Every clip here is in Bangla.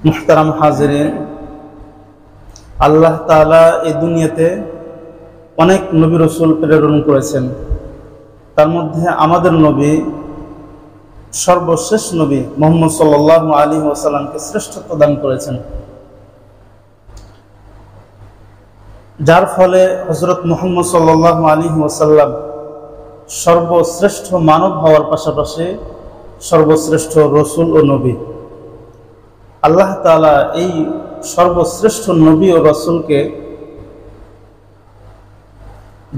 মুহতারাম হাজিরিন, আল্লাহ তাআলা এই দুনিয়াতে অনেক নবী রাসূল প্রেরণ করেছেন। তার মধ্যে আমাদের নবী, সর্বশেষ নবী মুহাম্মদ সাল্লাল্লাহু আলাইহি ওয়াসাল্লামকে শ্রেষ্ঠত্ব দান করেছেন, যার ফলে হযরত মুহাম্মদ সাল্লাল্লাহু আলাইহি ওয়াসাল্লাম সর্বশ্রেষ্ঠ মানব হওয়ার পাশাপাশি সর্বশ্রেষ্ঠ রসুল ও নবী। আল্লাহ তাআলা এই সর্বশ্রেষ্ঠ নবী ও রসুলকে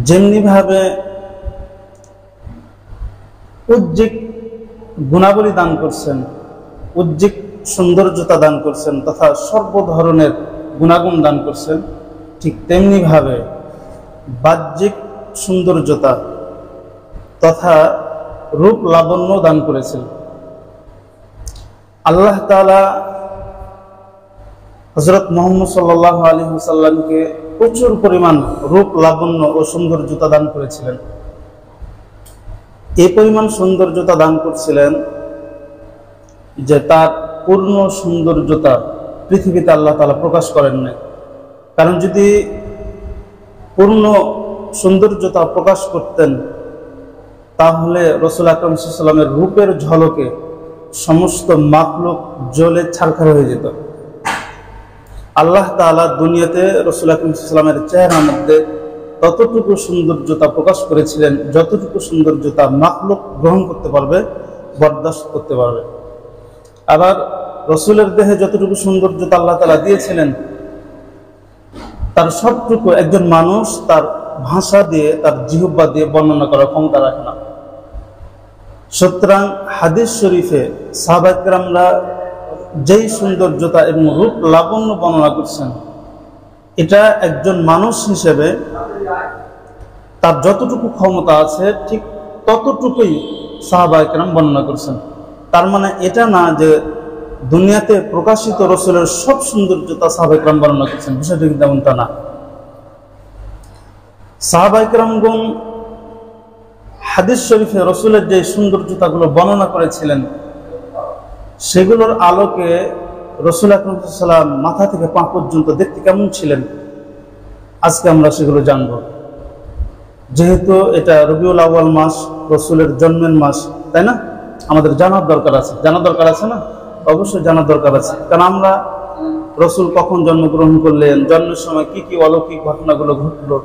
যেমনিভাবে উজ্জ্বল গুণাবলী দান করছেন, উজ্জ্বল সৌন্দর্যতা দান করছেন তথা সর্ব ধরনের গুণাগুণ দান করছেন, ঠিক তেমনিভাবে বাহ্যিক সৌন্দর্যতা তথা রূপ লাবণ্য দান করেছেন। আল্লাহ তাআলা হযরত মুহাম্মদ সাল্লাল্লাহু আলাইহি ওয়াসাল্লামকে প্রচুর পরিমাণ রূপ লাবণ্য ও সৌন্দর্যতা দান করেছিলেন। এই পরিমাণ সৌন্দর্যতা দান করছিলেন যে তার পূর্ণ সৌন্দর্যতা পৃথিবীতে আল্লাহ তাআলা প্রকাশ করেন নাই। কারণ যদি পূর্ণ সৌন্দর্যতা প্রকাশ করতেন তাহলে রাসূল আকরাম সাল্লাল্লাহু আলাইহি ওয়াসাল্লামের রূপের ঝলকে সমস্ত মাখলুক জ্বলে ছারখার হয়ে যেত। আল্লাহ তাআলা দুনিয়াতে রাসূল আকরাম সাল্লাল্লাহু আলাইহি ওয়াসাল্লামের চেহারার মধ্যে ততটুকু সৌন্দর্যতা প্রকাশ করেছিলেন যতটুকু সৌন্দর্যতা মাখলুক গ্রহণ করতে পারবে, বরদাস্ত করতে পারবে। আবার রাসূলের দেহে যতটুকু সৌন্দর্যতা আল্লাহ তাআলা দিয়েছিলেন তার সবটুকু একজন মানুষ তার ভাষা দিয়ে, তার জিহ্বা দিয়ে বর্ণনা করার ক্ষমতা রাখে না। সুতরাং হাদিস শরীফে সাহাবায়ে কেরামরা যেই সৌন্দর্যতা এবং রূপ লাবণ্য বর্ণনা করছেন, এটা একজন মানুষ হিসেবে তার যতটুকু ক্ষমতা আছে ঠিক ততটুকুই সাহাবায়ে কেরাম বর্ণনা করছেন। তার মানে এটা না যে দুনিয়াতে প্রকাশিত রাসূলের সব সৌন্দর্যতা সাহাবায়ে কেরাম বর্ণনা করছেন, বিষয়টা কিন্তু এমনটা না। সাহাবায়ে কেরামগণ হাদিস শরীফে রাসূলের যে সৌন্দর্যতাগুলো বর্ণনা করেছিলেন সেগুলোর আলোকে রাসূল আকরাম সাল্লাল্লাহু আলাইহি ওয়াসাল্লাম মাথা থেকে পা পর্যন্ত দেখতে কেমন ছিলেন আজকে আমরা সেগুলো জানব। যেহেতু এটা রবিউল আউয়াল মাস, রাসূলের জন্মের মাস, তাই না? আমাদের জানার দরকার আছে, না? অবশ্যই জানার দরকার আছে। কারণ আমরা রাসূল কখন জন্মগ্রহণ করলেন, জন্মের সময় কি কি অলৌকিক ঘটনাগুলো ঘটলো,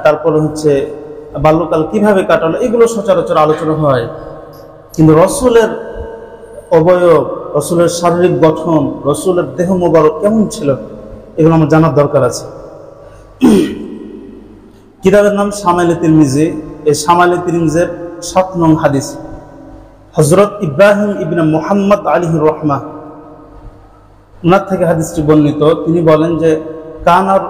তারপরে বাল্যকাল কিভাবে কাটালো, এগুলো সচরাচর আলোচনা হয়। কিন্তু রাসূলের অবয়ব, রাসূলের শারীরিক গঠন, রাসূলের দেহ মোবারক কেমন ছিল, এগুলো আমার জানার দরকার আছে। কিতাবের নাম শামাইলে তিরমিজি। এই শামাইলে তিরমিজির ৭ নং হাদিস, হযরত ইব্রাহিম ইবনে মুহাম্মদ আলাইহির রাহমাহ ওনার থেকে হাদিসটি বর্ণিত। তিনি বলেন যে কানার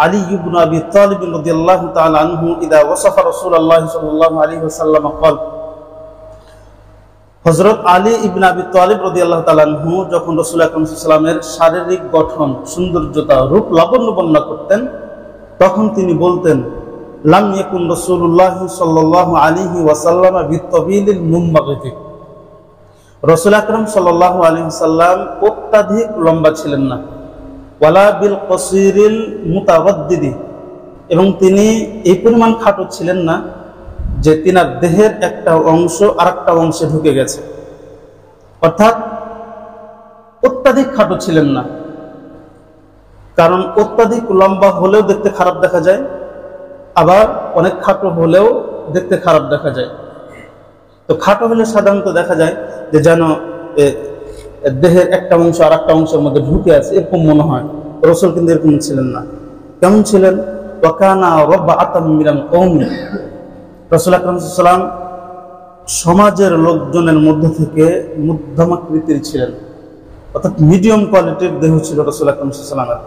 আলী ইবনে আবি তালিব রাদিয়াল্লাহু তাআলা আনহু ইদা ওয়াসাফা রাসূলুল্লাহ সাল্লাল্লাহু আলাইহি ওয়াসাল্লাম قال, হযরত আলী ইবনে আবি তালিব রাদিয়াল্লাহু তাআলা আনহু যখন রাসূল আকরাম সাল্লাল্লাহু আলাইহি ওয়াসাল্লামের শারীরিক গঠন, সৌন্দর্যতা, রূপ লাবণ্য বর্ণনা করতেন তখন তিনি বলতেন লাম ইয়াকুন রাসূলুল্লাহ সাল্লাল্লাহু আলাইহি ওয়াসাল্লাম বিতাবিলিল মুমবাগিতি। রাসূল আকরাম সাল্লাল্লাহু আলাইহি ওয়াসাল্লাম অত্যাধিক লম্বা ছিলেন না, ওয়ালা বিল কসিরিল মুতাওয়াদ্দিদি, এবং তিনি এই পরিমাণ খাটো ছিলেন না যে তিনার দেহের একটা অংশ আরেকটা অংশে ঢুকে গেছে। অর্থাৎ অত্যাধিক খাটো ছিলেন না, কারণ অত্যাধিক লম্বা হলেও দেখতে খারাপ দেখা যায়, আবার অনেক খাটো হলেও দেখতে খারাপ দেখা যায়। তো খাটো হলে সাধারণত দেখা যায় যে যেন দেহের একটা অংশ আর একটা অংশের মধ্যে ঢুকে আছে, এরকম মনে হয়। রাসূল কিন্তু এরকম ছিলেন না। কেমন ছিলেন? ওয়াকানা রাবআতাম মিনাল কওমি, রাসূল আকরাম সাল্লাল্লাহু আলাইহি ওয়াসাল্লাম সমাজের লোকজনের মধ্যে থেকে মধ্যমাকৃতির ছিলেন, অর্থাৎ মিডিয়াম কোয়ালিটির দেহ ছিল রাসূল আকরাম সাল্লাল্লাহু আলাইহি ওয়াসাল্লামের।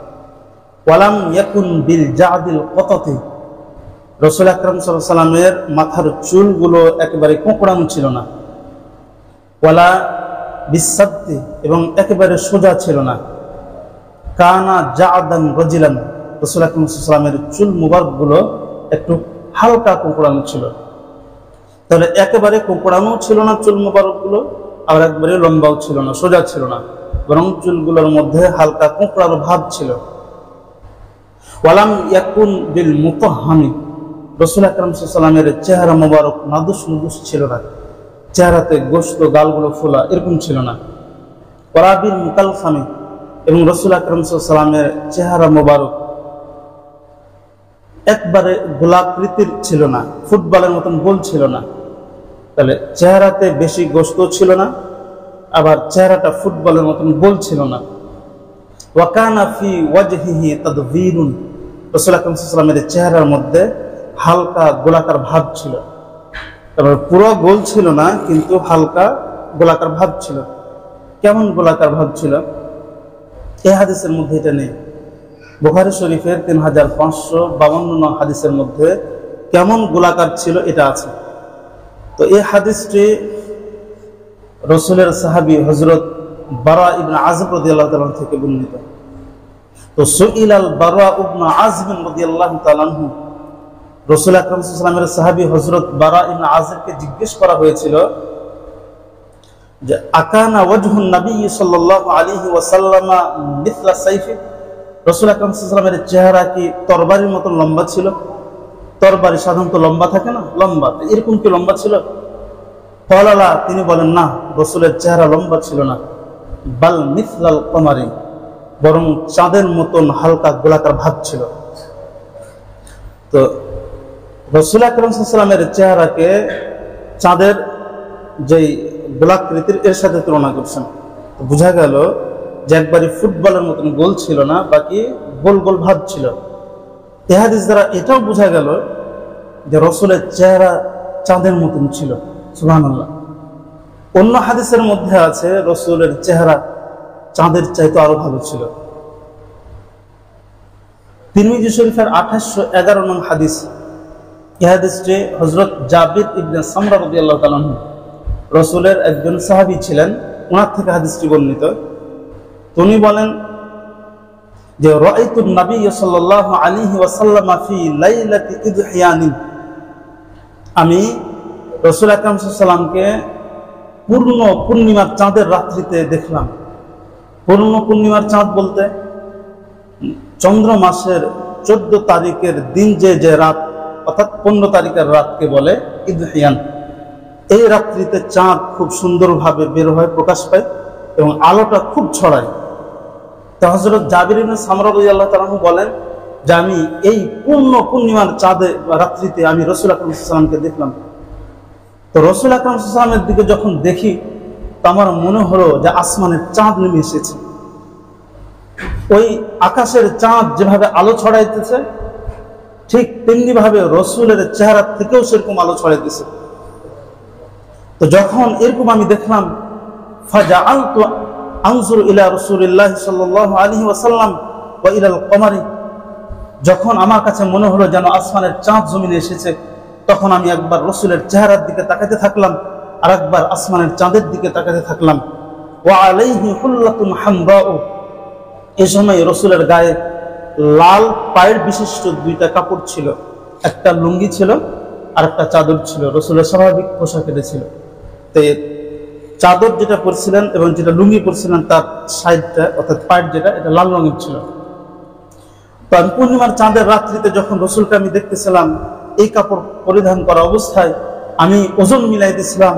ওয়ালাম ইয়াকুন বিল জাদিল কতাতি, রাসূল আকরাম সাল্লাল্লাহু আলাইহি ওয়াসাল্লামের মাথার চুলগুলো একেবারে কোঁকড়ানো ছিল না। ওয়ালা বিসাদ্দি, এবং একেবারে সোজা ছিল না। কানা জাদান রাজিলান, রাসূল আকরাম সাল্লাল্লাহু আলাইহি ওয়াসাল্লামের চুল মুবারকগুলো একটু হালকা কোঁকড়ানো ছিল। তাহলে একেবারে কোঁকড়ানো ছিল না চুল মুবারকগুলো, আবার একবারে লম্বাও ছিল না, সোজা ছিল না, বরং চুলগুলোর মধ্যে হালকা কোঁকড়ার ভাব ছিল। ওয়ালাম ইয়াকুন বিল মুতাহামি, রাসূল আকরাম সাল্লাল্লাহু আলাইহি ওয়াসাল্লামের চেহারা মোবারক নাদুস নুদুস ছিল না, চেহারাতে গোশত গালগুলো ফোলা এরকম ছিল না। ওয়ালা বিল মুকালসামি, এবং রাসূল আকরাম সাল্লাল্লাহু আলাইহি ওয়াসাল্লামের চেহারা মোবারক একবারে গোলাকৃতির ছিল না, ফুটবলের মতন গোল ছিল না। তাহলে চেহারাতে বেশি গোশত ছিল না, আবার চেহারাটা ফুটবলের মতন গোল ছিল না। ওয়া কানা ফি ওয়াজহিহি তাদবীরুন, রাসূল আকরাম সাল্লাল্লাহু আলাইহি ওয়াসাল্লামের চেহারার মধ্যে হালকা গোলাকার ভাব ছিল। তারপর পুরো গোল ছিল না, কিন্তু হালকা গোলাকার ভাব ছিল। কেমন গোলাকার ভাব ছিল? এই হাদিসের মধ্যে এটা নেই। বুখারী শরীফের 3552 হাদিসের মধ্যে কেমন গোলাকার ছিল এটা আছে। তো এই হাদিসটি রাসূলের সাহাবী হযরত বারা ইবনে আযিব রাদিয়াল্লাহু তাআলা থেকে বর্ণিত। তো সুইলাল বারা ইবনে আযিব রাদিয়াল্লাহু তাআলা আনহু, রাসূল আকরাম সাল্লাল্লাহু আলাইহি ওয়াসাল্লামের সাহাবী হযরত বারা ইবনে আযিবকে জিজ্ঞেস করা হয়েছিল যে আকানা ওয়াজহুন নবী সাল্লাল্লাহু আলাইহি ওয়াসাল্লাম মিথলা সাইফি, রাসূল আকরাম সাল্লাল্লাহু আলাইহি ওয়াসাল্লামের চেহারা কি তরবারির মতো লম্বা ছিল? তরবারি সাধারণত লম্বা থাকে না, লম্বা, এরকম কি লম্বা ছিল? ক্বালা, তিনি বলেন না, রাসূলের চেহারা লম্বা ছিল না। বাল মিথলাল কমারি, বরং চাঁদের মতন হালকা গোলাকার ভাব ছিল। তো রাসূল আকরাম সাল্লাল্লাহু আলাইহি ওয়াসাল্লামের চেহারাকে চাঁদের যেই গোলাকৃতির এর সাথে তুলনা করছেন। বোঝা গেল যে একবারই ফুটবলের মতন গোল ছিল না, বাকি গোল গোল ভাব ছিল। এই হাদিস দ্বারা এটাও বোঝা গেল যে রাসূলের চেহারা চাঁদের মতন ছিল। সুবহানাল্লাহ। অন্য হাদিসের মধ্যে আছে রাসূলের চেহারা চাঁদের চাইতে আরো ভালো ছিল। তিরমিজি শরীফের 2811 নং হাদিস, এই হাদিসটি হযরত জাবির ইবনে সামরা রাদিয়াল্লাহু তাআলা আনহু, রাসূলের একজন সাহাবী ছিলেন, ওনার থেকে হাদিসটি বর্ণিত। তিনি বলেন যে রাআইতুন নবী সাল্লাল্লাহু আলাইহি ওয়াসাল্লাম ফি লাইলাতি ইদহিয়ান, আমি রাসূল আকরাম সাল্লাল্লাহু আলাইহি ওয়াসাল্লামকে পূর্ণ পূর্ণিমার চাঁদের রাত্রিতে দেখলাম। পূর্ণ পূর্ণিমার চাঁদ বলতে চন্দ্র মাসের 14 তারিখের দিন যে রাত, অর্থাৎ 15 তারিখের রাতকে বলে ইদহিয়ান। এই রাত্রিতে চাঁদ খুব সুন্দরভাবে বের হয়, প্রকাশ পায় এবং আলোটা খুব ছড়ায়। তো হযরত জাবির ইবনে সামরা রাদিয়াল্লাহু তাআলা বলেন যে আমি এই পূর্ণ পূর্ণিমার চাঁদে রাত্রিতে আমি রাসূল আকরাম সাল্লাল্লাহু আলাইহি ওয়াসাল্লামকে দেখলাম। তো রাসূল আকরাম সাল্লাল্লাহু আলাইহি ওয়াসাল্লামের দিকে যখন দেখি, তো আমার মনে হলো যে আসমানের চাঁদ নেমে এসেছে। ওই আকাশের চাঁদ যেভাবে আলো ছড়াইতেছে, ঠিক তেমনি ভাবে রাসূলের চেহারা থেকেও সেরকম আলো ছড়াইতেছে। তো যখন এরকম আমি দেখলাম, ফাজাআলতু আনজুরু ইলা রাসূলিল্লাহি সাল্লাল্লাহু আলাইহি ওয়াসাল্লাম ওয়া ইলাল কমারি, যখন আমার কাছে মনে হলো যেন আসমানের চাঁদ জমিনে এসেছে, তখন আমি একবার রাসূলের চেহারার দিকে তাকাতে থাকলাম, আর একবার আসমানের চাঁদের দিকে তাকাতে থাকলাম। ওয়া আলাইহি হুল্লাতুন হামরাউ, এই সময় রাসূলের গায়ে লাল পায়ের বিশিষ্ট 2টা কাপড় ছিল, একটা লুঙ্গি ছিল আর একটা চাদর ছিল, রাসূলের স্বাভাবিক পোশাক এটা ছিল। তো চাদর যেটা পরছিলেন এবং যেটা লুঙ্গি পরছিলেন তার সাইডটা, অর্থাৎ পায়ের যেটা, এটা লাল রঙের ছিল। তো আমি পূর্ণিমার চাঁদের রাত্রিতে যখন রাসূলকে আমি দেখতেছিলাম এই কাপড় পরিধান করা অবস্থায়, আমি ওজন মিলাই দিয়েছিলাম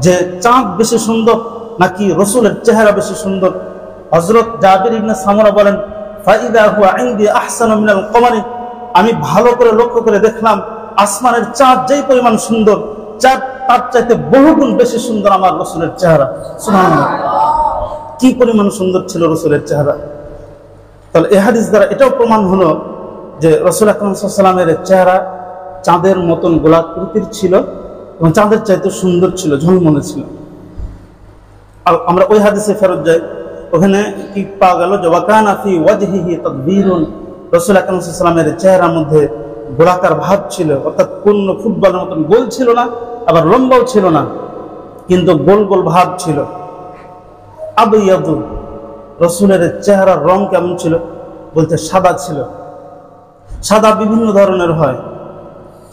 যে চাঁদ বেশি সুন্দর নাকি রাসূলের চেহারা বেশি সুন্দর। হযরত জাবির ইবনে সামরা বলেন, ফাইদা হুয়া ইনদি আহসানু মিনাল কমারি, আমি ভালো করে লক্ষ্য করে দেখলাম আসমানের চাঁদ যেই পরিমাণ সুন্দর, চাঁদ তার চাইতে বহুগুণ বেশি সুন্দর আমার রাসূলের চেহারা। সুবহানাল্লাহ, কি পরিমাণ সুন্দর ছিল রাসূলের চেহারা। তাহলে এই হাদিস দ্বারা এটাও প্রমাণ হলো যে রাসূল আকরাম সাল্লাল্লাহু আলাইহি ওয়াসাল্লামের চেহারা চাঁদের মতন গোলাকৃতির ছিল এবং চাঁদের চাইতে সুন্দর ছিল, ঝলমলে ছিল। আমরা ওই হাদিসে ফেরত যাই, ওখানে কি পাওয়া গেল যে ওয়াকানা ফি ওয়াজহিহি তাদবীরুন, রাসূল আকরাম সাল্লাল্লাহু আলাইহি ওয়াসাল্লামের চেহারার মধ্যে গোলাকার ভাব ছিল, অর্থাৎ পূর্ণ ফুটবলের মতন গোল ছিল না, আবার লম্বাও ছিল না, কিন্তু গোল গোল ভাব ছিল। আবিয়াদু, রাসূলের চেহারার রং কেমন ছিল বলতে সাদা ছিল। সাদা বিভিন্ন ধরনের হয়,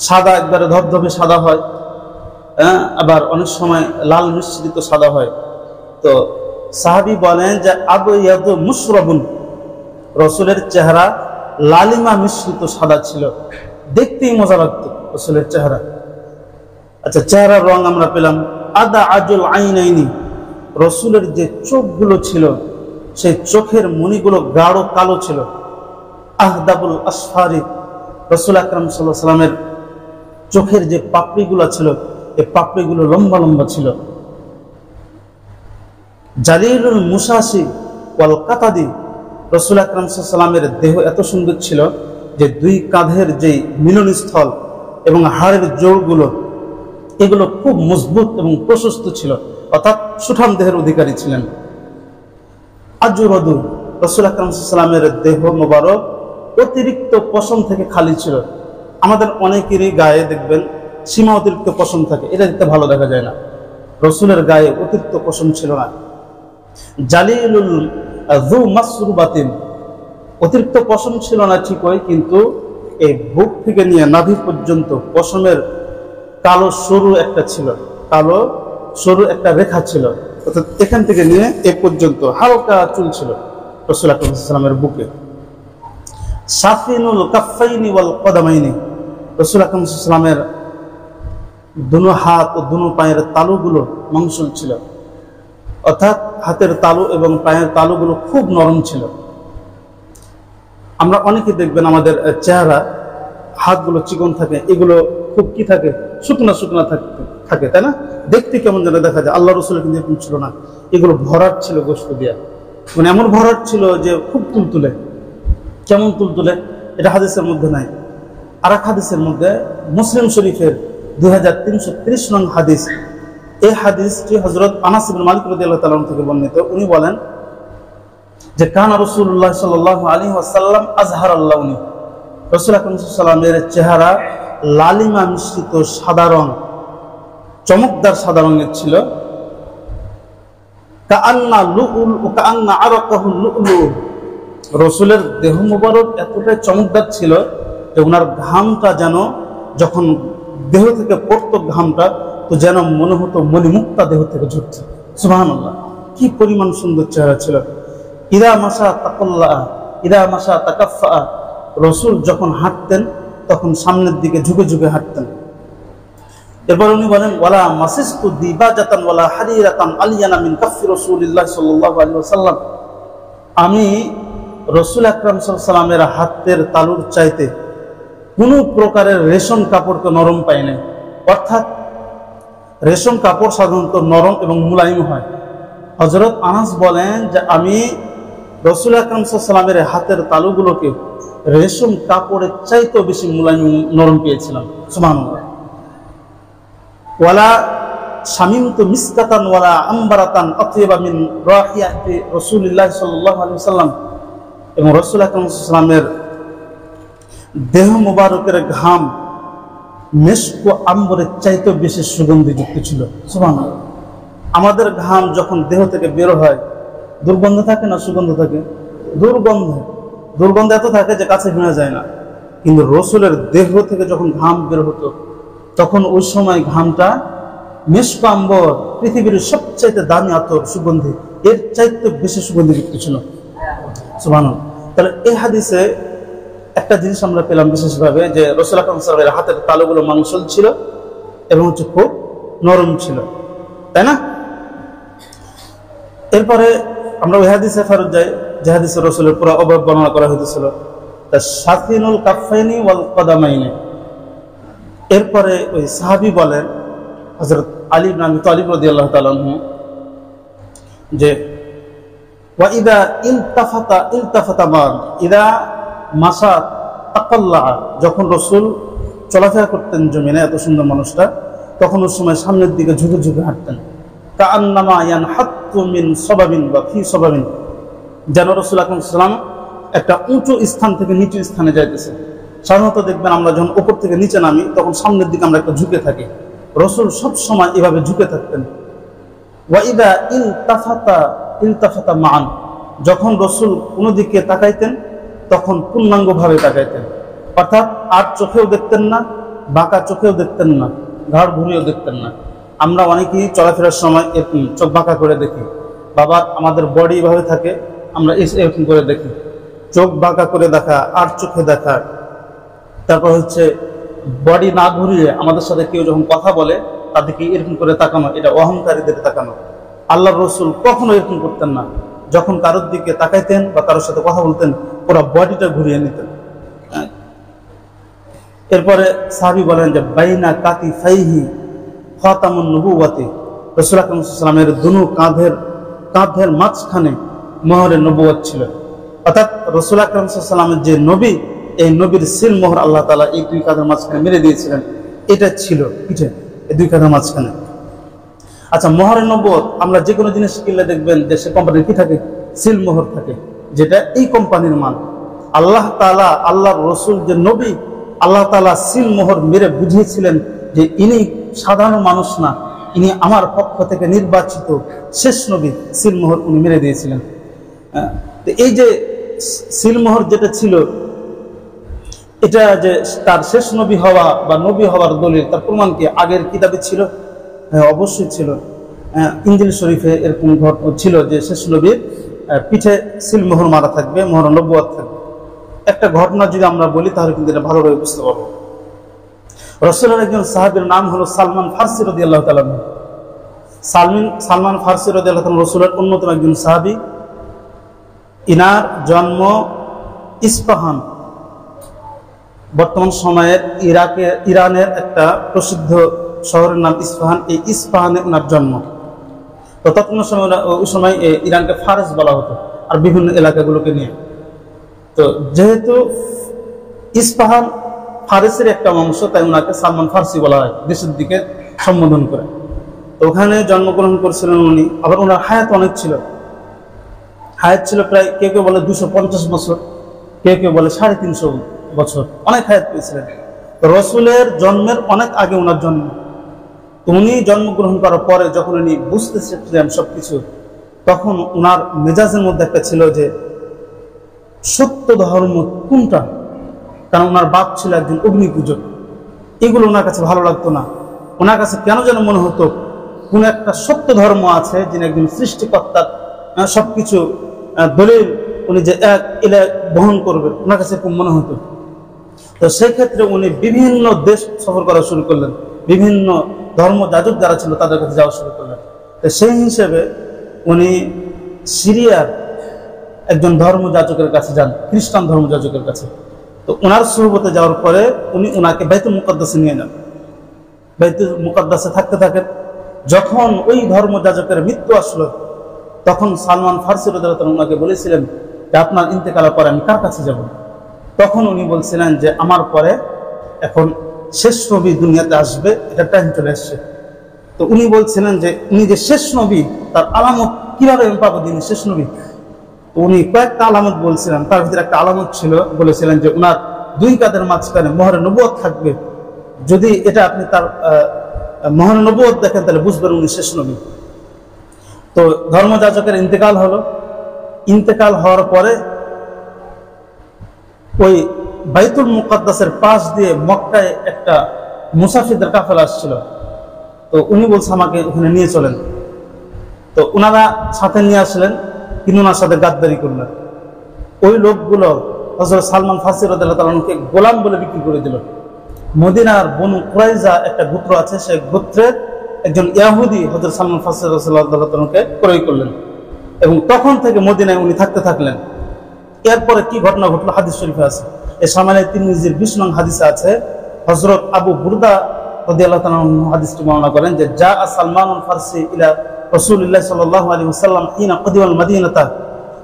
সাদা একবারে ধবধবে সাদা হয়, আবার অনেক সময় লাল মিশ্রিত সাদা হয়। তো সাহাবী বলেন যে আবয়াদু মুশরাবুন, রসুলের চেহারা লালিমা মিশ্রিত সাদা ছিল, দেখতেই মজা লাগতো রসুলের চেহারা। আচ্ছা, চেহারার রং আমরা পেলাম। আদা আজুল আইনাইনি, রসুলের যে চোখগুলো ছিল সেই চোখের মণিগুলো গাঢ় কালো ছিল। আহদাবুল আসফারি, রসুল আকরাম সাল্লাল্লাহু আলাইহি ওয়াসাল্লামের চোখের যে পাপড়িগুলো ছিল এই পাপড়িগুলো লম্বা লম্বা ছিল। জালিলুল মুসাসি ওয়াল কাতাদি, রসুল আকরাম সাল্লাল্লাহু আলাইহি ওয়াসাল্লামের দেহ এত সুন্দর ছিল যে দুই কাঁধের যে মিলনস্থল এবং হাড়ের জোড়গুলো এগুলো খুব মজবুত এবং প্রশস্ত ছিল, অর্থাৎ সুঠাম দেহের অধিকারী ছিলেন। আজুরদু, রসুল আকরাম সাল্লাল্লাহু আলাইহি ওয়াসাল্লামের দেহ মোবারক অতিরিক্ত পশম থেকে খালি ছিল। আমাদের অনেকেরই গায়ে দেখবেন সীমা অতিরিক্ত পশম থাকে, এটা দেখতে ভালো দেখা যায় না। রসুলের গায়ে অতিরিক্ত পশম ছিল না। জালিলুল যু মাসরুবাতিন, অতিরিক্ত পশম ছিল না ঠিকই, কিন্তু এই বুক থেকে নিয়ে নাভি পর্যন্ত পশমের কালো সরু একটা ছিল, কালো সরু একটা রেখা ছিল, অর্থাৎ এখান থেকে নিয়ে এ পর্যন্ত হালকা চুল ছিল রাসূল আকরাম সাল্লাল্লাহু আলাইহি ওয়াসাল্লামের বুকে। সাফিনুল কাফাইনি ওয়াল কদামাইনি, রাসূল আকরাম সাল্লাল্লাহু আলাইহি ওয়াসাল্লামের দুনো হাত ও দুনো পায়ের তালুগুলো মাংসল ছিল, অর্থাৎ হাতের তালু এবং পায়ের তালুগুলো খুব নরম ছিল। আমরা অনেকে দেখবেন আমাদের চেহারা হাতগুলো চিকন থাকে, এগুলো খুব কি থাকে, শুকনা শুকনা থাকে, তাই না? দেখতে কেমন যেন দেখা যায়। আল্লাহ রসুল কিন্তু এরকম ছিল না, এগুলো ভরাট ছিল গোশত দিয়া, মানে এমন ভরাট ছিল যে খুব তুলতুলে। কেমন তুলতুলে এটা হাদিসের মধ্যে নাই। আর এক হাদিসের মধ্যে মুসলিম শরীফের 2330 নং হাদিস, এই হাদিসটি হযরত আনাস ইবনে মালিক রাদিয়াল্লাহু তাআলা থেকে বর্ণিত। উনি বলেন যে কানা রাসূলুল্লাহ সাল্লাল্লাহু আলাইহি ওয়াসাল্লাম আযহারাল লাউনি, রাসূল আকরাম সাল্লাল্লাহু আলাইহি ওয়াসাল্লামের চেহারা লালিমা মিশ্রিত সাদা রং, চমকদার সাদা রঙের ছিল। কাআন্না লুউল ও কাআন্না আরাকাহু লুউলু, রাসূলের দেহ মোবারক এতটাই চমকদার ছিল যে ওনার ঘামটা যেন যখন দেহ থেকে পড়তো ঘামটা, তো যেন মনে হতো মণিমুক্তা দেহ থেকে ঝরছে। সুবহানাল্লাহ, কি পরিমাণ সুন্দর চেহারা ছিল। ইদা মাশা তাকাল্লা ইদা মাশা তাকাফফা, রাসূল যখন হাঁটতেন তখন সামনের দিকে ঝুঁকে ঝুঁকে হাঁটতেন। এরপর উনি বলেন ওয়ালা মাসিস্তু দিবাজাতান ওয়ালা হারিরাতান আলিয়ানা মিন কাফি রাসূলিল্লাহ সাল্লাল্লাহু আলাইহি ওয়াসাল্লাম, আমি রাসূল আকরাম সাল্লাল্লাহু আলাইহি ওয়াসাল্লামের হাতের তালুর চাইতে কোনো প্রকারের রেশম কাপড়কে নরম পাই নাই। অর্থাৎ রেশম কাপড় সাধারণত নরম এবং মুলায়ম হয়। হযরত আনাস বলেন যে আমি রাসূল আকরাম সাল্লাল্লাহু আলাইহি ওয়াসাল্লামের হাতের তালুগুলোকে রেশম কাপড়ের চাইতেও বেশি মুলায়ম নরম পেয়েছিলাম। সুবহানাল্লাহ। ওয়ালা শামিমতু মিসকাতান ওয়ালা আম্বারাতান আতইবা মিন রাহিয়াতি রাসূলিল্লাহ সাল্লাল্লাহু আলাইহি ওয়াসাল্লাম, এবং রাসূল আকরাম সাল্লাল্লাহু আলাইহি ওয়াসাল্লামের দেহ মোবারকের ঘাম মেশক ও আম্বরের চাইতেও বেশি সুগন্ধিযুক্ত ছিল। সুবহানাল্লাহ। আমাদের ঘাম যখন দেহ থেকে বের হয় দুর্গন্ধ থাকে না সুগন্ধ থাকে? দুর্গন্ধ এত থাকে যে কাছে ঘেনা যায় না। কিন্তু রাসূলের দেহ থেকে যখন ঘাম বের হতো তখন ওই সময় ঘামটা মেশক আম্বর, পৃথিবীর সবচাইতে দামি আতর সুগন্ধি, এর চাইতে বেশি সুগন্ধিযুক্ত ছিল। সুবহানাল্লাহ। তাহলে এই হাদিসে একটা জিনিস আমরা পেলাম বিশেষভাবে, যে রাসূল আকরাম সাল্লাল্লাহু আলাইহি ওয়াসাল্লামের হাতের তালুগুলো মাংসল ছিল এবং হচ্ছে খুব নরম ছিল, তাই না? এরপরে আমরা ওই হাদিসে ফেরত যাই যে হাদিসে রাসূলের পুরো অবয়ব বর্ণনা করা হয়েছিল, তা শাফিনুল কাফাইনি ওয়াল কদামাইনি। এরপরে ওই সাহাবী বলেন হযরত আলী ইবনে আবি তালিব রাদিয়াল্লাহু তাআলা আনহু, যে ওয়া ইদা ইলতাফাতা মান ইদা মাসা তাকাল্লা, যখন রাসূল চলাফেরা করতেন জমিনে, এত সুন্দর মানুষটা, তখন ওই সময় সামনের দিকে ঝুঁকে ঝুঁকে হাঁটতেন। কাআন্নামা ইয়ানহাত্তু মিন সাবাবিন বা ফি সাবাবিন, যেন রাসূল আকরাম সাল্লাল্লাহু আলাইহি ওয়াসাল্লাম একটা উঁচু স্থান থেকে নিচু স্থানে যাইতেছে। সাধারণত দেখবেন আমরা যখন উপর থেকে নিচে নামি তখন সামনের দিকে আমরা একটা ঝুঁকে থাকি, রাসূল সব সময় এভাবে ঝুঁকে থাকতেন। ওয়া ইদা ইলতাফাতা মান, যখন রাসূল কোনো দিকে তাকাইতেন তখন পূর্ণাঙ্গভাবে তাকাইতেন, অর্থাৎ আর চোখেও দেখতেন না, বাঁকা চোখেও দেখতেন না, ঘাড় ঘুরিয়েও দেখতেন না। আমরা অনেকেই চলাফেরার সময় চোখ বাঁকা করে দেখি, বাবার আমাদের বডি এভাবে থাকে, আমরা এরকম করে দেখি, চোখ বাঁকা করে দেখা, আর চোখে দেখা। তারপর হচ্ছে বডি না ঘুরিয়ে আমাদের সাথে কেউ যখন কথা বলে তাদেরকে এরকম করে তাকানো, এটা অহংকারীদের তাকানো। আল্লাহর রাসূল কখনো এরকম করতেন না। যখন কারোর দিকে তাকাইতেন বা কারোর সাথে কথা বলতেন, পুরো বডিটা ঘুরিয়ে নিতেন। এরপরে সাহাবী বলেন যে বাইনা কাতিফাইহি খাতামুন নবুওয়াতি, রাসূল আকরাম সাল্লাল্লাহু আলাইহি ওয়াসাল্লামের দুনো কাঁধের মাঝখানে মোহরে নবুয়ত ছিল। অর্থাৎ রাসূল আকরাম সাল্লাল্লাহু আলাইহি ওয়াসাল্লামের যে নবী, এই নবীর সিল মোহর আল্লাহ তাআলা এই দুই কাঁধের মাঝখানে মেরে দিয়েছিলেন। এটা ছিল পিঠে, এই দুই কাঁধের মাঝখানে। আচ্ছা, মোহরে নবুয়ত আমরা যে কোনো জিনিস কিনলে দেখবেন যে সে কোম্পানির কি থাকে, সিল মোহর থাকে, যেটা এই কোম্পানির মাল। আল্লাহ তাআলা, আল্লাহর রাসূল যে নবী, আল্লাহ তাআলা সিল মোহর মেরে বুঝিয়েছিলেন যে ইনি সাধারণ মানুষ না, ইনি আমার পক্ষ থেকে নির্বাচিত শেষ নবী। সিল মোহর উনি মেরে দিয়েছিলেন। তো এই যে সিল মোহর যেটা ছিল, এটা যে তার শেষ নবী হওয়া বা নবী হওয়ার দলিল, তার প্রমাণ কি আগের কিতাবে ছিল? হ্যাঁ, অবশ্যই ছিল। ইনজিল শরীফে এরকম ছিল যে শেষ নবীর পিঠে সিল মোহর মারা থাকবে, মোহর নবুয়ত থাকবে। একটা ঘটনা যদি আমরা বলি তাহলে কিন্তু এটা ভালোভাবে বুঝতে পারবো। রাসূলের একজন সাহাবীর নাম হলো সালমান ফারসি রাদিয়াল্লাহু তাআলা। সালমান ফারসি রাদিয়াল্লাহু তাআলা রাসূলের অন্যতম একজন সাহাবী। ইনার জন্ম ইস্পাহান, বর্তমান সময়ের ইরানের একটা প্রসিদ্ধ শহরের নাম ইস্পাহান। এই ইস্পাহানে ওনার জন্ম। তো তৎকালীন সময় ওই সময় ইরানকে ফারস বলা হতো, আর বিভিন্ন এলাকাগুলোকে নিয়ে। তো যেহেতু ইস্পাহান ফারসের একটা অংশ, তাই ওনাকে সালমান ফারসি বলা হয়, দেশের দিকে সম্বোধন করে। তো ওখানে জন্মগ্রহণ করেছিলেন উনি। আবার ওনার হায়াত অনেক ছিল, হায়াত ছিল প্রায় কেউ কেউ বলে 250 বছর, কেউ কেউ বলে 350 বছর, অনেক হায়াত পেয়েছিলেন। তো রাসূলের জন্মের অনেক আগে ওনার জন্ম। তো উনি জন্মগ্রহণ করার পরে যখন উনি বুঝতে শিখলেন সবকিছু, তখন ওনার মেজাজের মধ্যে একটা ছিল যে সত্য ধর্ম কোনটা। কারণ ওনার বাপ ছিল একজন অগ্নি পূজক, এগুলো ওনার কাছে ভালো লাগতো না। ওনার কাছে কেন যেন মনে হতো কোন একটা সত্য ধর্ম আছে, যিনি একজন সৃষ্টিকর্তা, সবকিছু দলিল উনি যে এক এলে বহন করবেন, ওনার কাছে খুব মনে হতো। তো সেই ক্ষেত্রে উনি বিভিন্ন দেশ সফর করা শুরু করলেন, বিভিন্ন ধর্ম যাজক যারা ছিল তাদের কাছে যাওয়া শুরু করলেন। তো সেই হিসেবে উনি সিরিয়ার একজন ধর্মযাজকের কাছে যান, খ্রিস্টান ধর্মযাজকের কাছে। তো ওনার সুহবতে যাওয়ার পরে উনি ওনাকে বাইতুল মুকাদ্দাসে নিয়ে যান। বাইতুল মুকাদ্দাসে থাকতে থাকেন। যখন ওই ধর্মযাজকের মৃত্যু আসলো, তখন সালমান ফারসি রাদিয়াল্লাহু তাআলা ওনাকে বলেছিলেন যে আপনার ইন্তেকালের পরে আমি কার কাছে যাব? তখন উনি বলছিলেন যে আমার পরে এখন শেষ নবী দুনিয়াতে আসবে, এটা টাইম চলে আসছে। তো উনি বলছিলেন যে উনি যে শেষ নবী, তার আলামত কিভাবে আমি পাবো যিনি শেষ নবী? উনি কয়েকটা আলামত বলছিলেন, তার ভিতরে একটা আলামত ছিল, বলেছিলেন যে উনার দুই কাঁধের মাঝখানে মোহরে নবুয়ত থাকবে। যদি এটা আপনি তার মোহরে নবুয়ত দেখেন তাহলে বুঝবেন উনি শেষ নবী। তো ধর্মযাজকের ইন্তেকাল হলো। ইন্তেকাল হওয়ার পরে ওই বাইতুল মুকাদ্দাসের পাশ দিয়ে মক্কায় একটা মুসাফিরদের কাফেলা আসছিল। তো উনি বলছে আমাকে ওখানে নিয়ে চলেন। তো ওনারা সাথে নিয়ে আসলেন, কিন্তু ওনার সাথে গাদ্দারি করলেন। ওই লোকগুলো হযরত সালমান ফারসি রাদিয়াল্লাহু তাআলা আনহুকে গোলাম বলে বিক্রি করে দিল। মদিনার বনু কুরাইজা একটা গোত্র আছে, সেই গোত্রের একজন ইহুদি হযরত সালমান ফারসি রাদিয়াল্লাহু তাআলা আনহুকে ক্রয় করলেন, এবং তখন থেকে মদিনায় উনি থাকতে থাকলেন। এরপরে কি ঘটনা ঘটলো হাদিস শরীফে আছে। এই সামানে তিরমিজির 20 নং হাদিসে আছে, হযরত আবু বুরদা রাদিয়াল্লাহু তাআলা আনহু হাদিসটি বর্ণনা করেন যে জা সালমানুল ফারসি ইলা রাসূলুল্লাহ সাল্লাল্লাহু আলাইহি ওয়াসাল্লাম হিনা কদিমাল মাদিনাতা,